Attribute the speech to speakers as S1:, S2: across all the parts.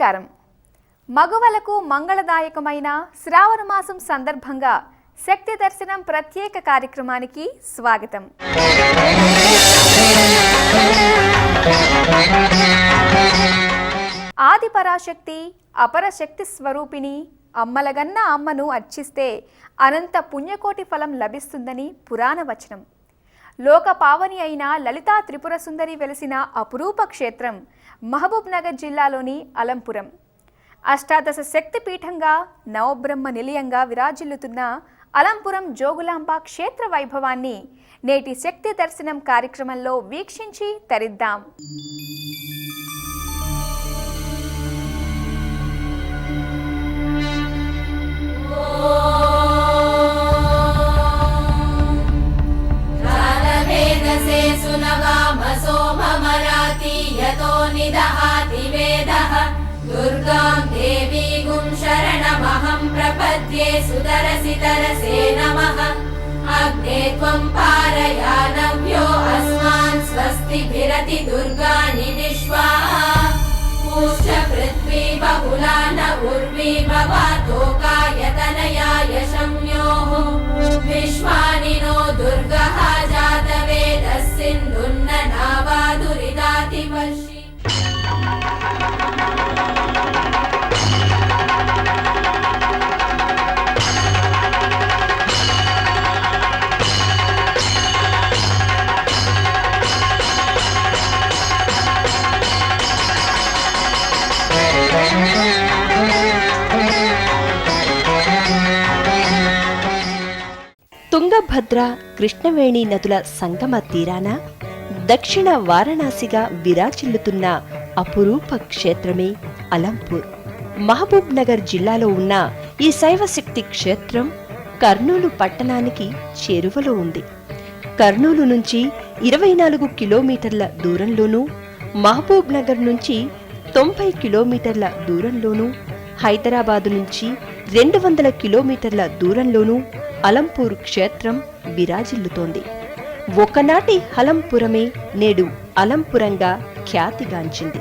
S1: నమస్కారం. మగవలకు మంగళదాయకమైన శ్రావణ మాసం సందర్భంగా శక్తి దర్శనం ప్రత్యేక కార్యక్రమానికి స్వాగతం. ఆది పరాశక్తి అపరశక్తి స్వరూపిణి అమ్మలగన్న అమ్మను అర్చిస్తే అనంత పుణ్యకోటి ఫలం లభిస్తుందని పురాణ వచనం. లోక పావని అయిన లలితా త్రిపుర సుందరి వెలిసిన అపురూప క్షేత్రం మహబూబ్ నగర్ జిల్లాలోని అలంపురం. అష్టాదశ శక్తి పీఠంగా నవబ్రహ్మ నిలయంగా విరాజిల్లుతున్న అలంపురం జోగులాంబ క్షేత్ర వైభవాన్ని నేటి శక్తి దర్శనం కార్యక్రమంలో వీక్షించి తరిద్దాం.
S2: दुर्गां देवीं शरणमहं प्रपद्ये सुदरसितरसे नमः. अग्ने त्वं पारयानव्यो अस्मान् स्वस्तिभिरति दुर्गाणि विश्वा. पूष्य पृथ्वी बहुला न उर्वी भवातोकायतनयाय शम्योः. विश्वानि नो दुर्गः जातवेदः सिन्धुन्न नावादुरिदातिवर्षि.
S3: తుంగభద్ర కృష్ణవేణి నదుల సంగమ తీరాన దక్షిణ వారణాసిగా విరాజిల్లుతున్న అపురూప క్షేత్రమే అలంపూర్. మహబూబ్ నగర్ జిల్లాలో ఉన్న ఈ శైవశక్తి క్షేత్రం కర్నూలు పట్టణానికి చేరువలో ఉంది. కర్నూలు నుంచి 24 కిలోమీటర్ల దూరంలోనూ, మహబూబ్ నగర్ నుంచి 90 కిలోమీటర్ల దూరంలోనూ, హైదరాబాదు నుంచి 200 కిలోమీటర్ల దూరంలోనూ అలంపూర్ క్షేత్రం విరాజిల్లుతోంది. ఒకనాటి అలంపురమే నేడు అలంపురంగా ఖ్యాతిగాంచింది.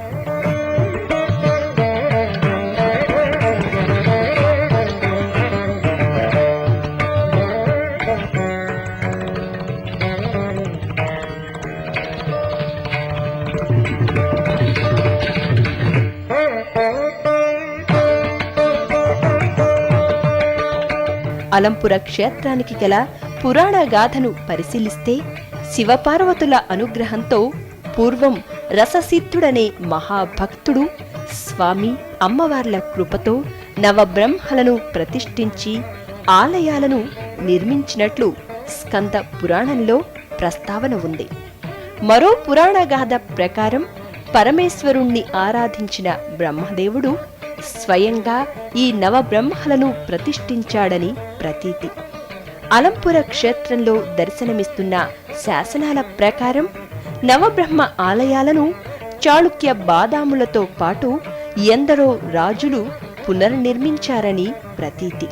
S3: అలంపుర క్షేత్రానికి గల పురాణ గాథను పరిశీలిస్తే శివపార్వతుల అనుగ్రహంతో పూర్వం రససిద్ధుడనే మహాభక్తుడు స్వామి అమ్మవార్ల కృపతో నవబ్రహ్మలను ప్రతిష్ఠించి ఆలయాలను నిర్మించినట్లు స్కంద పురాణంలో ప్రస్తావన ఉంది. మరో పురాణ గాథ ప్రకారం పరమేశ్వరుణ్ణి ఆరాధించిన బ్రహ్మదేవుడు స్వయంగా ఈ నవబ్రహ్మలను ప్రతిష్ఠించాడని ప్రతీతి. అలంపుర క్షేత్రంలో దర్శనమిస్తున్న శాసనాల ప్రకారం నవబ్రహ్మ ఆలయాలను చాళుక్య బాదాములతో పాటు ఎందరో రాజులు పునర్నిర్మించారని ప్రతీతి.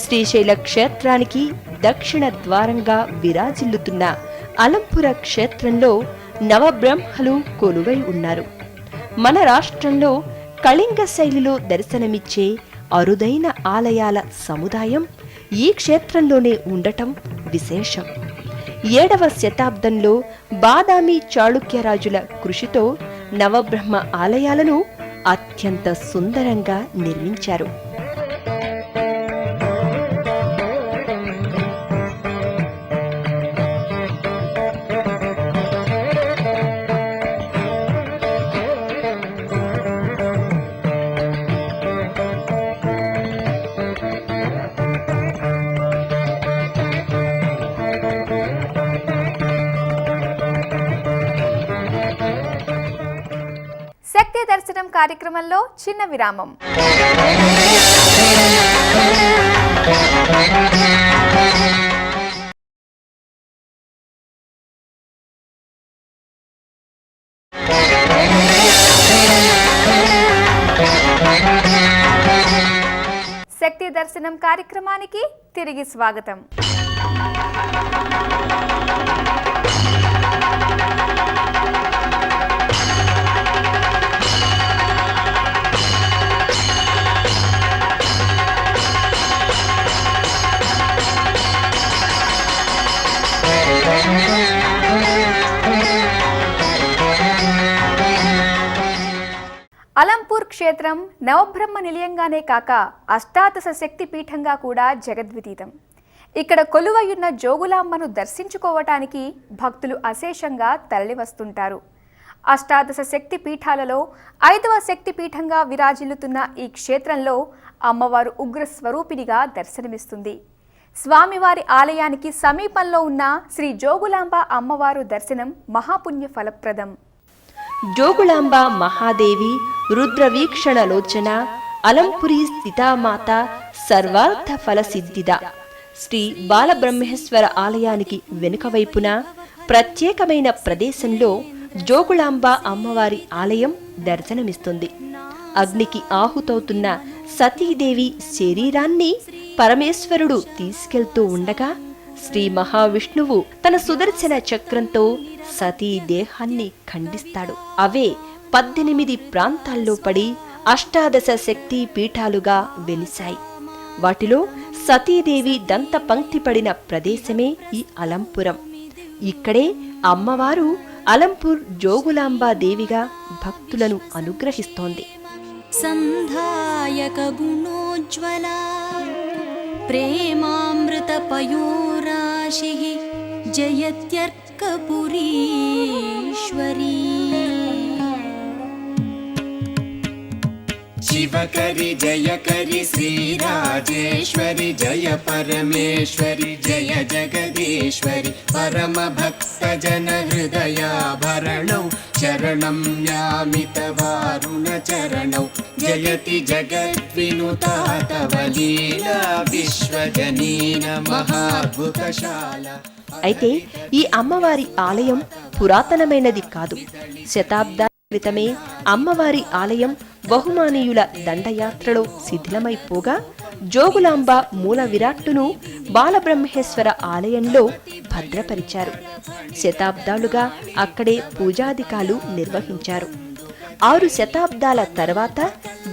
S3: శ్రీశైల క్షేత్రానికి దక్షిణ ద్వారంగా విరాజిల్లుతున్న అలంపుర క్షేత్రంలో నవబ్రహ్మలు కొలువై ఉన్నారు. మన రాష్ట్రంలో కళింగ శైలిలో దర్శనమిచ్చే అరుదైన ఆలయాల సముదాయం ఈ క్షేత్రంలోనే ఉండటం విశేషం. 7వ శతాబ్దంలో బాదామి చాళుక్యరాజుల కృషితో నవబ్రహ్మ ఆలయాలను అత్యంత సుందరంగా నిర్మించారు.
S1: శక్తి దర్శనం కార్యక్రమంలో చిన్న విరామం. శక్తి దర్శనం కార్యక్రమానికి తిరిగి స్వాగతం. అలంపూర్ క్షేత్రం నవబ్రహ్మ నిలయంగానే కాక అష్టాదశ శక్తి పీఠంగా కూడా జగద్విదితం. ఇక్కడ కొలువయున్న జోగులాంబను దర్శించుకోవటానికి భక్తులు అశేషంగా తరలివస్తుంటారు. అష్టాదశ శక్తి పీఠాలలో 5వ శక్తి పీఠంగా విరాజిల్లుతున్న ఈ క్షేత్రంలో అమ్మవారు ఉగ్ర స్వరూపిణిగా దర్శనమిస్తుంది. స్వామివారి ఆలయానికి సమీపంలో ఉన్న శ్రీ జోగులాంబ అమ్మవారు దర్శనం మహాపుణ్య ఫలప్రదం.
S3: జోగులాంబ మహాదేవి రుద్రవీక్షణలోచన అలంపురి స్థితామాత సర్వార్థ ఫల సిద్ధిద. శ్రీ బాలబ్రహ్మేశ్వర ఆలయానికి వెనుక వైపున ప్రత్యేకమైన ప్రదేశంలో జోగులాంబ అమ్మవారి ఆలయం దర్శనమిస్తుంది. అగ్నికి ఆహుతవుతున్న సతీదేవి శరీరాన్ని పరమేశ్వరుడు తీసుకెళ్తూ ఉండగా శ్రీ మహావిష్ణువు తన సుదర్శన చక్రంతో సతీ దేహాన్ని ఖండిస్తాడు. అవే 18 ప్రాంతాల్లో పడి అష్టాదశ శక్తి పీఠాలుగా వెలిశాయి. వాటిలో సతీదేవి దంత పంక్తి పడిన ప్రదేశమే ఈ అలంపురం. ఇక్కడే అమ్మవారు అలంపూర్ జోగులాంబాదేవిగా భక్తులను అనుగ్రహిస్తోంది.
S4: సంధాయక గుణోజ్వల ప్రేమామృత పయోరాశి జయత్యర్కపురీశ్వరీ.
S5: शिवकरि जयकरि श्रीराजेश्वरि जय परमेश्वरि जय जगदीश्वरि परमभक्तजन हृदयाभरणौ शरणं यामि तवारुणचरणौ जयति जगद्विनुता तव लीला विश्वजनीन महाद्भुतशाला.
S3: అయితే ఈ అమ్మవారి ఆలయం పురాతనమైనది కాదు. శతాబ్దాల క్రితమే అమ్మవారి ఆలయం బహుమానీయుల దండయాత్రలో శిథిలమైపోగా జోగులాంబ మూల విరాట్టును బాలబ్రహ్మేశ్వర ఆలయంలో భద్రపరిచారు. శతాబ్దాలుగా అక్కడే పూజాధికాలు నిర్వహించారు. 6 శతాబ్దాల తర్వాత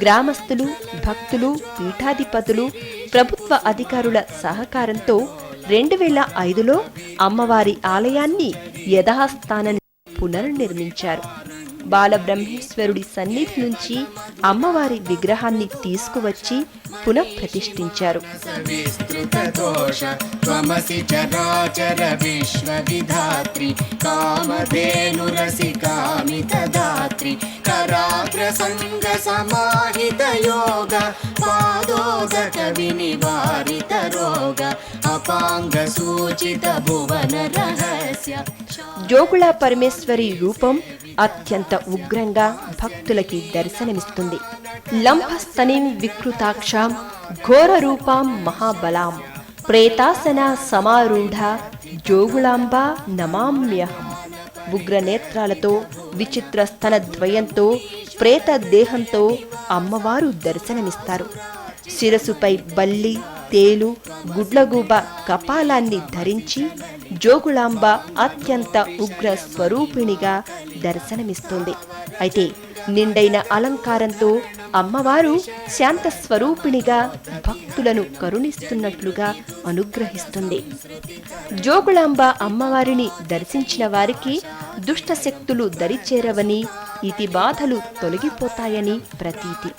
S3: గ్రామస్తులు, భక్తులు, పీఠాధిపతులు, ప్రభుత్వ అధికారుల సహకారంతో 2005లో అమ్మవారి ఆలయాన్ని యథాస్థానాన్ని పునర్నిర్మించారు. బాలబ్రహ్మేశ్వరుడి సన్నిధి నుంచి అమ్మవారి విగ్రహాన్ని తీసుకువచ్చి పునఃప్రతిష్ఠించారు.
S5: त्वमसि चराचर विश्वविधात्री कामधेनुरसिकामितदात्री कराग्र संग समाहित योग पादोदक विनिवारित रोग अपांग सूचित भुवन रहस्य.
S3: జోగుళ పరమేశ్వరి రూపం అత్యంత ఉగ్రంగా భక్తులకి దర్శనమిస్తుంది. లంభస్తనిం వికృతాక్షాం ఘోర రూపాం మహాబలాం ప్రేతాసన సమారూఢ జోగుళాంబ నమామ్యహం. ఉగ్ర నేత్రాలతో, విచిత్ర స్తన ద్వయంతో, ప్రేత దేహంతో అమ్మవారు దర్శనమిస్తారు. శిరసుపై బల్లి, తేలు, గుడ్లగూబ కపాలాన్ని ధరించి జోగుళాంబ అత్యంత ఉగ్ర స్వరూపిణిగా దర్శనమిస్తుంది. అయితే నిండైన అలంకారంతో అమ్మవారు శాంత స్వరూపిణిగా భక్తులను కరుణిస్తున్నట్లుగా అనుగ్రహిస్తుంది. జోగుళాంబ అమ్మవారిని దర్శించిన వారికి దుష్ట శక్తులు దరిచేరవని, ఇతి బాధలు తొలగిపోతాయని ప్రతీతి.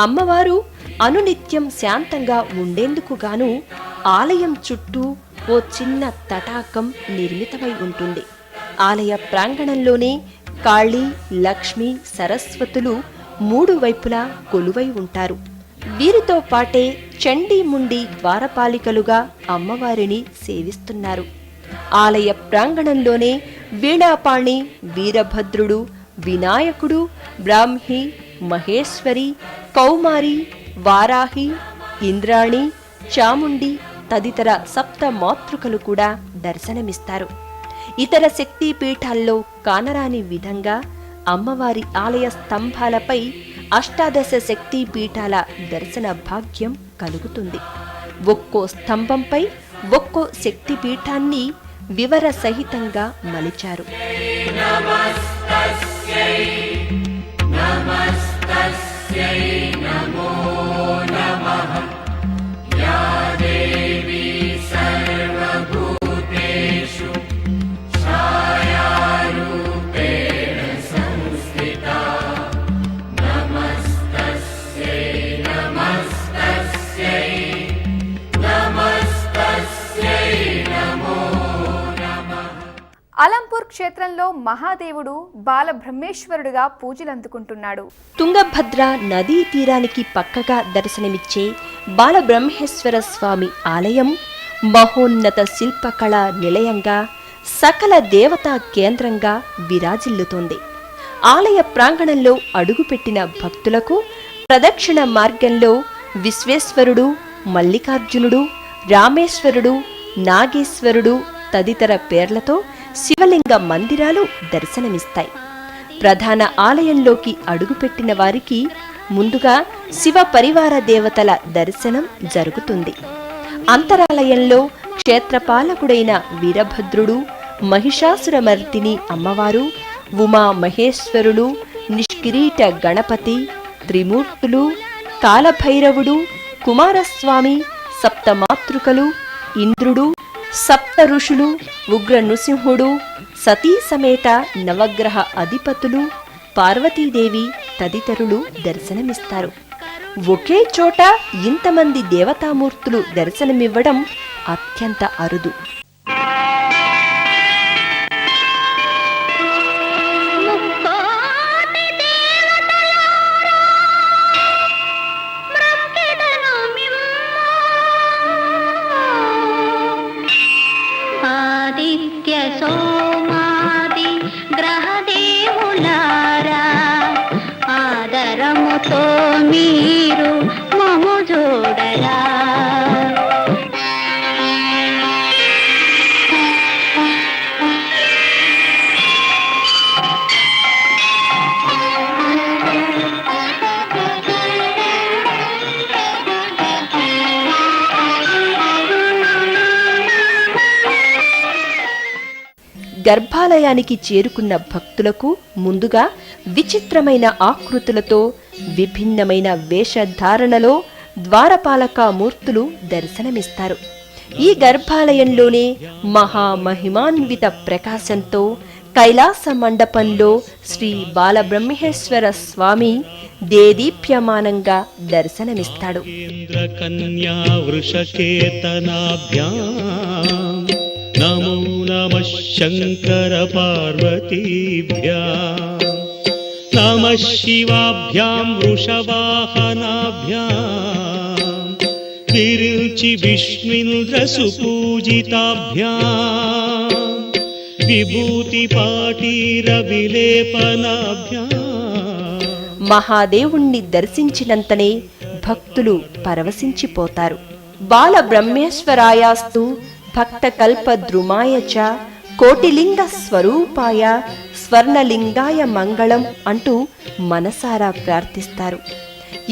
S3: అమ్మవారు అనునిత్యం శాంతంగా ఉండేందుకు గాను ఆలయం చుట్టూ ఓ చిన్న తటాకం నిర్మితమై ఉంటుంది. ఆలయ ప్రాంగణంలోనే కాళీ, లక్ష్మి, సరస్వతులు 3 వైపులా కొలువై ఉంటారు. వీరితో పాటే చండీముండి ద్వారపాలికలుగా అమ్మవారిని సేవిస్తున్నారు. ఆలయ ప్రాంగణంలోనే వీణాపాణి, వీరభద్రుడు, వినాయకుడు, బ్రాహ్మి, మహేశ్వరి, కౌమారి, వారాహి, ఇంద్రాణి, చాముండి తదితర సప్త మాతృకలు కూడా దర్శనమిస్తారు. ఇతర శక్తి పీఠాల్లో కానరాని విధంగా అమ్మవారి ఆలయ స్తంభాలపై అష్టాదశ శక్తి పీఠాల దర్శన భాగ్యం కలుగుతుంది. ఒక్కో స్తంభంపై ఒక్కో శక్తి పీఠాన్ని వివర సహితంగా మలిచారు.
S1: అలంపూర్ క్షేత్రంలో మహాదేవుడు బాలబ్రహ్మేశ్వరుడుగా పూజలందుకుంటున్నాడు.
S3: తుంగభద్ర నదీ తీరానికి పక్కగా దర్శనమిచ్చే బాలబ్రహ్మేశ్వర స్వామి ఆలయం మహోన్నత శిల్పకళా నిలయంగా, సకల దేవతా కేంద్రంగా విరాజిల్లుతోంది. ఆలయ ప్రాంగణంలో అడుగుపెట్టిన భక్తులకు ప్రదక్షిణ మార్గంలో విశ్వేశ్వరుడు, మల్లికార్జునుడు, రామేశ్వరుడు, నాగేశ్వరుడు తదితర పేర్లతో శివలింగ మందిరాలు దర్శనమిస్తాయి. ప్రధాన ఆలయంలోకి అడుగుపెట్టిన వారికి ముందుగా శివ పరివార దేవతల దర్శనం జరుగుతుంది. అంతరాలయంలో క్షేత్రపాలకుడైన వీరభద్రుడు, మహిషాసురమర్దిని అమ్మవారు, ఉమా మహేశ్వరులు, నిష్కిరీట గణపతి, త్రిమూర్తులు, కాలభైరవుడు, కుమారస్వామి, సప్తమాతృకలు, ఇంద్రుడు, సప్త ఋషులు, ఉగ్ర నృసింహుడు, సతీ సమేత నవగ్రహ అధిపతులు, పార్వతీదేవి తదితరులు దర్శనమిస్తారు. ఒకే చోట ఇంతమంది దేవతామూర్తులు దర్శనమివ్వడం అత్యంత అరుదు.
S6: సోమాది గ్రహదేవులారా ఆదరముతో మీరు మము చూడరా.
S3: గర్భాలయానికి చేరుకున్న భక్తులకు ముందుగా విచిత్రమైన ఆకృతులతో విభిన్నమైన వేషధారణలో ద్వారపాలక మూర్తులు దర్శనమిస్తారు. ఈ గర్భాలయంలోనే మహామహిమాన్విత ప్రకాశంతో కైలాస మండపంలో శ్రీ బాలబ్రహ్మేశ్వర స్వామి దేదీప్యమానంగా దర్శనమిస్తాడు.
S7: నమో నమః శంకర పార్వతీభ్యాం నమః శివాభ్యాం వృషవాహనాభ్యాం విరించి విష్ణుంద్ర సుపూజితాభ్యాం విభూతి పాటీర విలేపనాభ్యాం.
S3: మహాదేవుణ్ణి దర్శించినంతనే భక్తులు పరవశించిపోతారు. బాలబ్రహ్మేశ్వరాయాస్తు భక్తకల్పద్రుమాయ చ కోటిలింగ స్వరూపాయ స్వర్ణలింగాయ మంగళం అంటూ మనసారా ప్రార్థిస్తారు.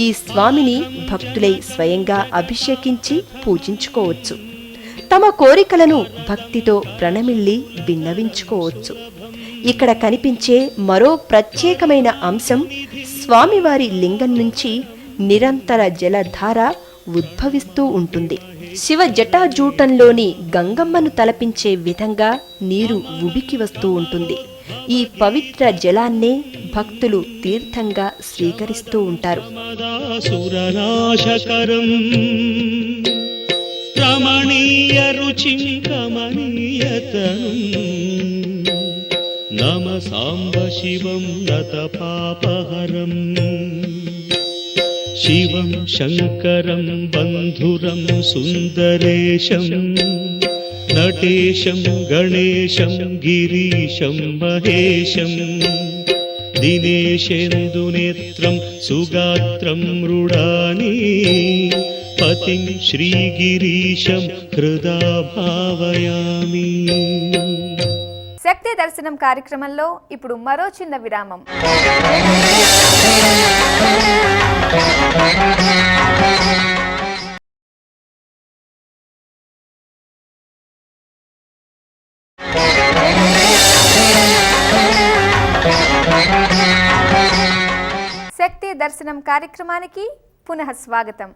S3: ఈ స్వామిని భక్తులై స్వయంగా అభిషేకించి పూజించుకోవచ్చు. తమ కోరికలను భక్తితో ప్రణమిల్లి విన్నవించుకోవచ్చు. ఇక్కడ కనిపించే మరో ప్రత్యేకమైన అంశం స్వామివారి లింగం నుంచి నిరంతర జలధార ఉద్భవిస్తూ ఉంటుంది. శివ జటాజూటంలోని గంగమ్మను తలపించే విధంగా నీరు ఉబికి వస్తూ ఉంటుంది. ఈ పవిత్ర జలాన్నే భక్తులు తీర్థంగా స్వీకరిస్తూ ఉంటారు.
S7: సురనాశకరం రమణీయ రుచిం కమనీయతనం నమ సాంబ శివం నత పాపహరం శివం శంకరం బంధురం సుందరేశం నటేశం గణేశం గిరీశం మహేశం దినేశేందునేత్రం సుగాత్రం మృడాని పతిం శ్రీగిరీశం హృదా భావయామి.
S1: శక్తి దర్శనం కార్యక్రమంలో ఇప్పుడు మరో చిన్న విరామం. శక్తి దర్శనం కార్యక్రమానికి పునః స్వాగతం.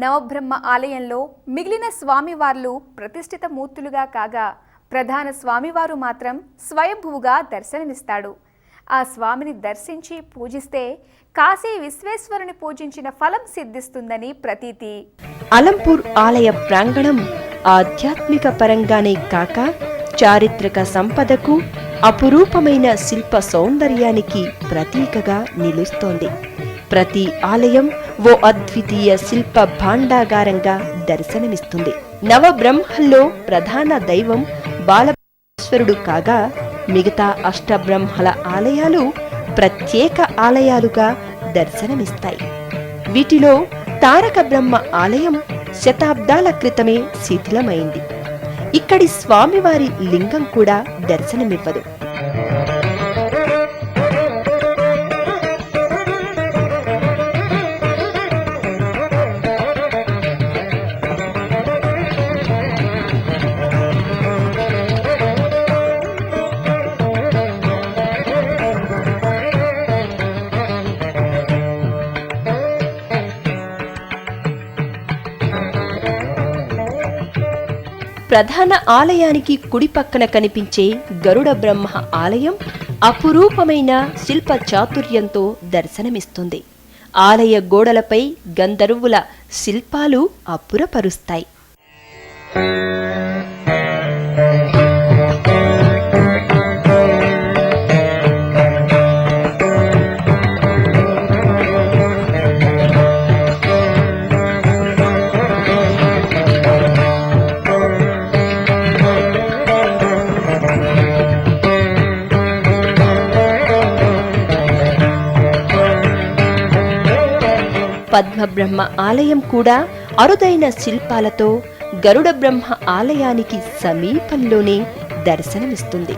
S1: నవబ్రహ్మ ఆలయంలో మిగిలిన స్వామివార్లు ప్రతిష్ఠిత మూర్తులుగా కాగా ప్రధాన స్వామివారు మాత్రం స్వయంభువుగా దర్శనమిస్తాడు. ఆ స్వామిని దర్శించి పూజిస్తే కాశీ విశ్వేశ్వరుని పూజించిన ఫలం సిద్ధిస్తుందని ప్రతీతి.
S3: అలంపూర్ ఆలయ ప్రాంగణం ఆధ్యాత్మిక పరంగానే కాక చారిత్రక సంపదకు అపురూపమైన శిల్ప సౌందర్యానికి ప్రతీకగా నిలుస్తోంది. ప్రతి ఆలయం ఓ అద్వితీయ శిల్ప భాండాగారంగా దర్శనమిస్తుంది. నవబ్రహ్మల్లో ప్రధాన దైవం బాలబ్రహ్మేశ్వరుడు కాగా మిగతా అష్టబ్రహ్మల ఆలయాలు ప్రత్యేక ఆలయాలుగా దర్శనమిస్తాయి. వీటిలో తారక బ్రహ్మ ఆలయం శతాబ్దాల క్రితమే శిథిలమైంది. ఇక్కడి స్వామివారి లింగం కూడా దర్శనమివ్వదు. ప్రధాన ఆలయానికి కుడి పక్కన కనిపించే గరుడ బ్రహ్మ ఆలయం అపురూపమైన శిల్ప చాతుర్యంతో దర్శనమిస్తుంది. ఆలయ గోడలపై గంధర్వుల శిల్పాలు అప్పురపరుస్తాయి. పద్మబ్రహ్మ ఆలయం కూడా అరుదైన శిల్పాలతో గరుడ బ్రహ్మ ఆలయానికి సమీపంలోనే దర్శనమిస్తుంది.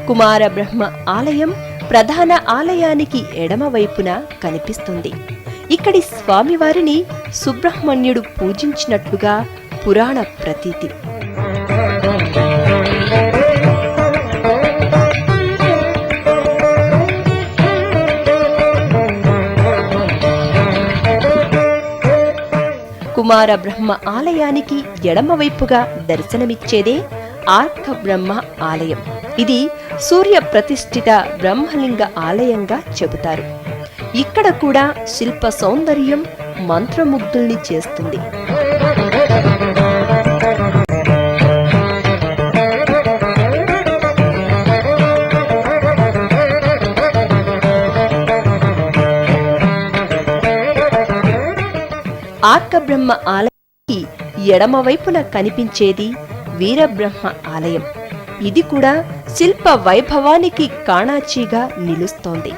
S3: కుమార బ్రహ్మ ఆలయం ప్రధాన ఆలయానికి ఎడమవైపున కనిపిస్తుంది. ఇక్కడి స్వామివారిని సుబ్రహ్మణ్యుడు పూజించినట్లుగా పురాణ ప్రతీతి. కుమార బ్రహ్మ ఆలయానికి ఎడమవైపుగా దర్శనమిచ్చేదే ఆర్క బ్రహ్మ ఆలయం. ఇది సూర్య ప్రతిష్ఠిత బ్రహ్మలింగ ఆలయంగా చెబుతారు. ఇక్కడ కూడా శిల్ప సౌందర్యం మంత్రముగ్ధుల్ని చేస్తుంది. ఆర్క బ్రహ్మ ఆలయానికి ఎడమవైపున కనిపించేది వీరబ్రహ్మ ఆలయం. ఇది కూడా శిల్ప వైభవానికి కాణాచీగా నిలుస్తోంది.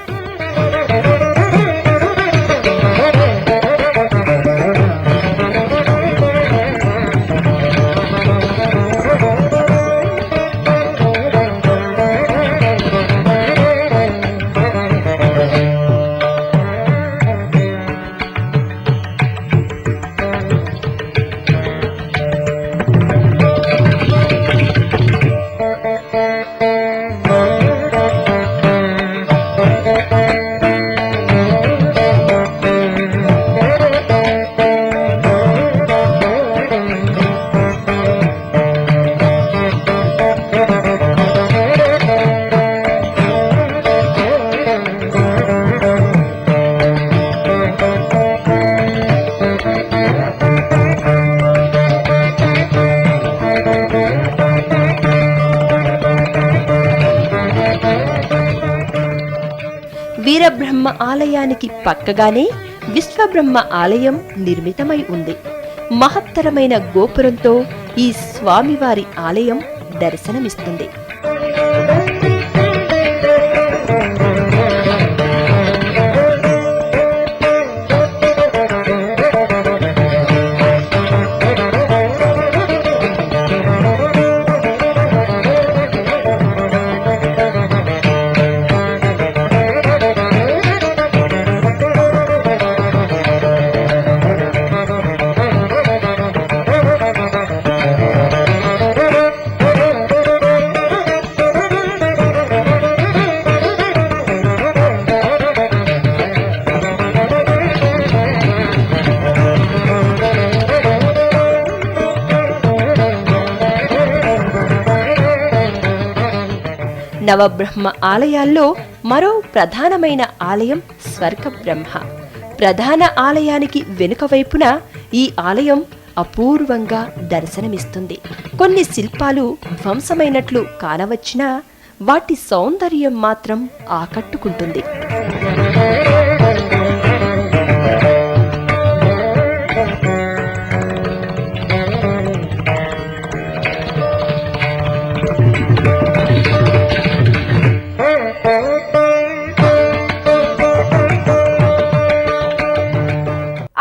S3: వీరబ్రహ్మ ఆలయానికి పక్కగానే విశ్వబ్రహ్మ ఆలయం నిర్మితమై ఉంది. మహత్తరమైన గోపురంతో ఈ స్వామివారి ఆలయం దర్శనమిస్తుంది. నవబ్రహ్మ ఆలయాల్లో మరో ప్రధానమైన ఆలయం స్వర్గబ్రహ్మ. ప్రధాన ఆలయానికి వెనుక వైపున ఈ ఆలయం అపూర్వంగా దర్శనమిస్తుంది. కొన్ని శిల్పాలు ధ్వంసమైనట్లు కానవచ్చినా వాటి సౌందర్యం మాత్రం ఆకట్టుకుంటుంది.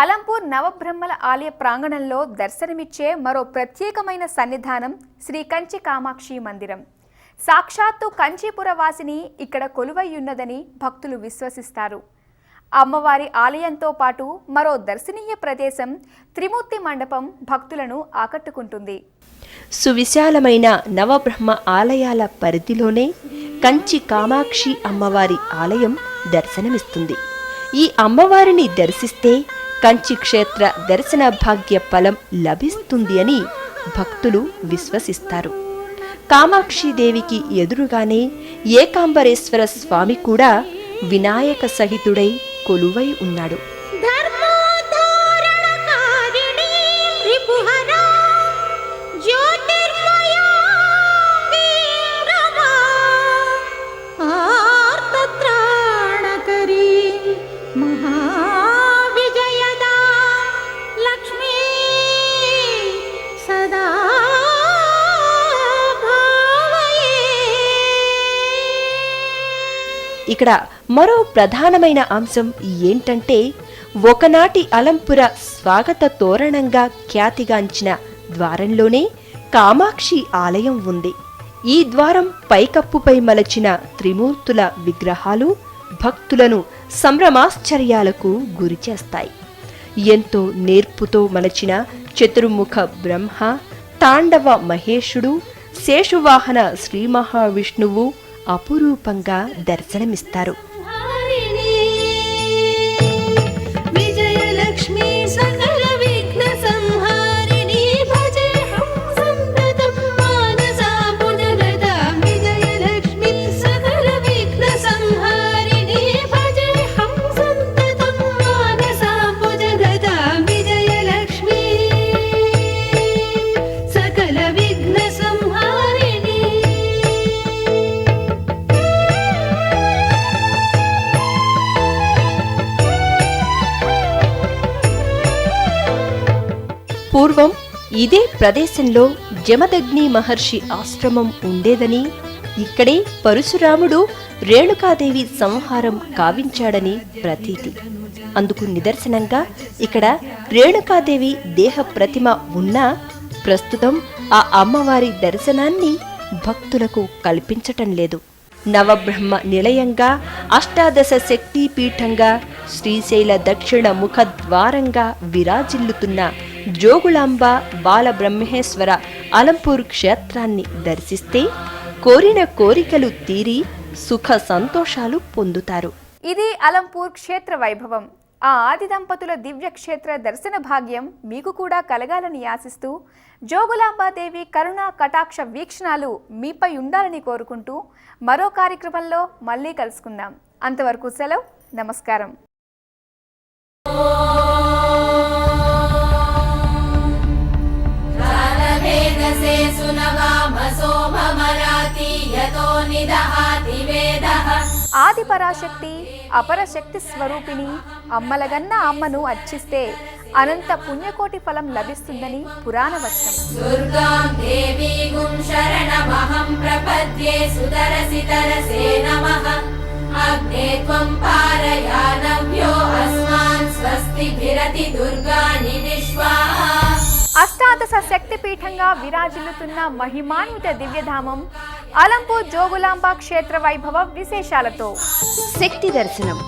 S1: అలంపూర్ నవబ్రహ్మల ఆలయ ప్రాంగణంలో దర్శనమిచ్చే మరో ప్రత్యేకమైన సన్నిధానం శ్రీ కంచి కామాక్షి మందిరం. సాక్షాత్తు కంచీపుర వాసిని ఇక్కడ కొలువయ్యున్నదని భక్తులు విశ్వసిస్తారు. అమ్మవారి ఆలయంతో పాటు మరో దర్శనీయ ప్రదేశం త్రిమూర్తి మండపం భక్తులను ఆకట్టుకుంటుంది.
S3: సువిశాలమైన నవబ్రహ్మ ఆలయాల పరిధిలోనే కంచి కామాక్షి అమ్మవారి ఆలయం దర్శనమిస్తుంది. ఈ అమ్మవారిని దర్శిస్తే కంచి క్షేత్ర దర్శన భాగ్య ఫలం లభిస్తుంది అని భక్తులు విశ్వసిస్తారు. కామాక్షిదేవికి ఎదురుగానే ఏకాంబరేశ్వర స్వామి కూడా వినాయక సహితుడై కొలువై ఉన్నాడు. ఇక్కడ మరో ప్రధానమైన అంశం ఏంటంటే, ఒకనాటి అలంపుర స్వాగత తోరణంగా ఖ్యాతిగాంచిన ద్వారంలోనే కామాక్షి ఆలయం ఉంది. ఈ ద్వారం పైకప్పుపై మలచిన త్రిమూర్తుల విగ్రహాలు భక్తులను సంభ్రమాశ్చర్యాలకు గురిచేస్తాయి. ఎంతో నేర్పుతో మలచిన చతుర్ముఖ బ్రహ్మ, తాండవ మహేశుడు, శేషువాహన శ్రీ మహావిష్ణువు అపురూపంగా దర్శనమిస్తారు.
S4: విజయలక్ష్మి సకల విఘ్న సంహారిణి భజేహం సంతతం మానసా పుజగతాం. విజయలక్ష్మి సకల విఘ్న సంహారిణి భజేహం సంతతం మానసా పుజగతాం. విజయలక్ష్మి సకల విఘ్న సంహారిణి.
S3: పూర్వం ఇదే ప్రదేశంలో జమదగ్ని మహర్షి ఆశ్రమం ఉండేదని, ఇక్కడే పరశురాముడు రేణుకాదేవి సంహారం కావించాడని ప్రతీతి. అందుకు నిదర్శనంగా ఇక్కడ రేణుకాదేవి దేహ ప్రతిమ ఉన్నా ప్రస్తుతం ఆ అమ్మవారి దర్శనాన్ని భక్తులకు కల్పించటం లేదు. నవబ్రహ్మ నిలయంగా, అష్టాదశ శక్తి పీఠంగా, శ్రీశైల దక్షిణ ముఖ ద్వారంగా విరాజిల్లుతున్న జోగులాంబ బాలబ్రహ్మేశ్వర అలంపూర్ క్షేత్రాన్ని దర్శిస్తే కోరిన కోరికలు తీరి సుఖ సంతోషాలు పొందుతారు.
S1: ఇది అలంపూర్ క్షేత్ర వైభవం. ఆ ఆది దంపతుల దివ్య క్షేత్ర దర్శన భాగ్యం మీకు కూడా కలగాలని ఆశిస్తూ, జోగులాంబాదేవి కరుణా కటాక్ష వీక్షణాలు మీపై ఉండాలని కోరుకుంటూ మరో కార్యక్రమంలో మళ్ళీ కలుసుకుందాం. అంతవరకు సెలవు. నమస్కారం. ఆది పరాశక్తి అపరశక్తి స్వరూపిణి అమ్మలగన్న అమ్మను అర్చిస్తే అనంత పుణ్యకోటి ఫలం లభిస్తుందని పురాణ వచనం.
S2: దుర్గాం దేవీగుం శరణమహం ప్రపద్యే సుదరసితరసే నమః. అగ్నే త్వం పారయానవ్యో అస్మాన్ స్వస్తిభిరతి దుర్గాని విశ్వా.
S1: అష్టాదశ శక్తిపీఠంగా విరాజిల్లుతున్న మహిమాన్విత దివ్యధామం అలంపూర్ జోగులాంబ క్షేత్ర వైభవ విశేషాలతో
S3: శక్తి దర్శనం